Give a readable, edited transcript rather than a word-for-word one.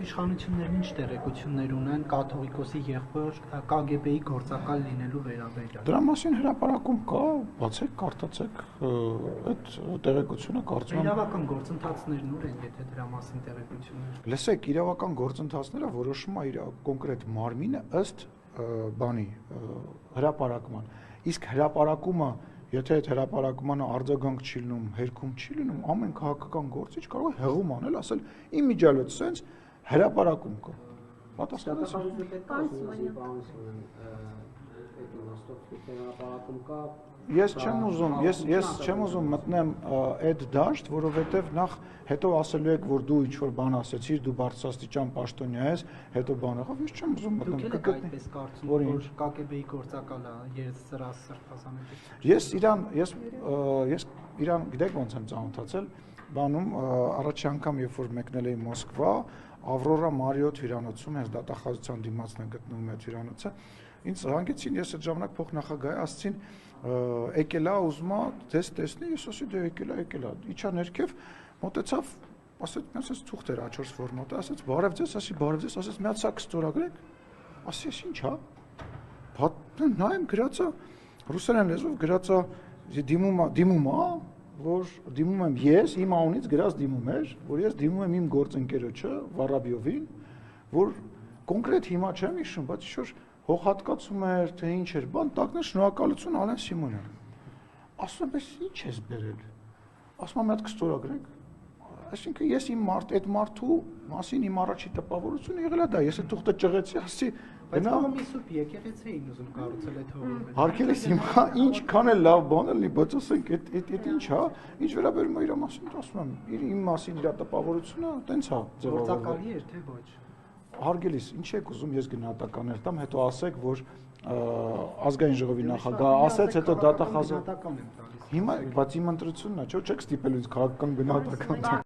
իշխանություններն ինչ տեղեկություններ ունեն կաթողիկոսի եղբոր KGB-ի գործակալ լինելու վերաբերյալ։ Դրա մասին հրապարակում կա, բացեք, կարդացեք, այդ տեղեկությունը կարծում եմ։ Իրավական գործընթացներն ուր են, եթե դրա մասին տեղեկություններ։ Լսեք, իրավական գործընթացները որոշում է իր կոնկրետ մարմինը ըստ բանի հրապարակման։ Իսկ հրապարակումը, եթե այդ հրապարակմանը արձագանք չի լինում, հերքում չի լինում, ամեն քաղաքական գործիչ կարող է հեղում անել, ասել իմիջիալոց sense հրապարակում կա։ Ես չեմ ուզում մտնեմ այդ դաշտ, որովհետև նախ հետո ասելու եք, որ դու ինչ-որ բան ասեցիր, դու բարձրաստիճան պաշտոնյա ես, հետո բան եղավ, ես չեմ ուզում մտնել։ Դուք եք այդպես կարծում, որ KGB-ի գործակալը երեսսրասրբազանեց։ Ես իրան գիտեք ոնց եմ ծանոթացել, բանում առաջի անգամ երբ որ մեկնել էի Մոսկվա, Ավրորա Մարիոթ հյուրանոցում, հենց դատախազության դիմացն է գտնվում այդ հյուրանոցը, ինձ հանգեցին, ես այդ ժամանակ փոխնախագահ ասցին, եկել է ուզում է ձեզ տեսնի, ես ասի դե եկել է, իջա ներքև, մոտեցավ, ասեց, ասեց թուղթ էր A4 ֆորմատը, ասեց բարև ձեզ, ասեց մի հատ սա կստորագրեք, ասի ես ինչ հա, նայեմ գրածա, ռուսերեն լեզվով գրածա դիմում է, որ դիմում եմ ես, իմ անունից գրած դիմում էր, որ ես դիմում եմ իմ գործընկերոջը Վարաբյովին, որ կոնկրետ հիմա չեմ հիշում, բայց ինչ-որ հողհատկացում էր, թե ինչ էր, բան տակներ շնորհակալություն Ալեն Սիմոնյան։ Ասում եմ, ինչ ես բերել։ Ասում եմ, մի հատ կստորագրեք։ Այսինքն ես այդ մարդու մասին իմ առաջի տպավորությունը եղել է դա, ես այդ թուղթը ճղեցի, ասի բայց կողմի սուրբ եկեղեցի էին ուզում կառուցել այդ հողը։ Հարկելիս հիմա ինչքան է լավ բան էլի, բայց ասենք այդ ինչ հա, ինչ վերաբերում է իր մասին, ասում եմ, իմ մասին իր տպավորությունը տենց հա ձևավորվել։ Գործակալի էր թե ոչ։ Հարգելիս, ինչ եք ուզում ես գնահատականներ տամ, հետո ասեք, որ ազգային ժողովի նախագահ ասեց, հետո դատախազը։ Հիմա, բայց իմ ընտրությունն է, չէ՞, չեք ստիպել ինձ քաղաքական գնահատական։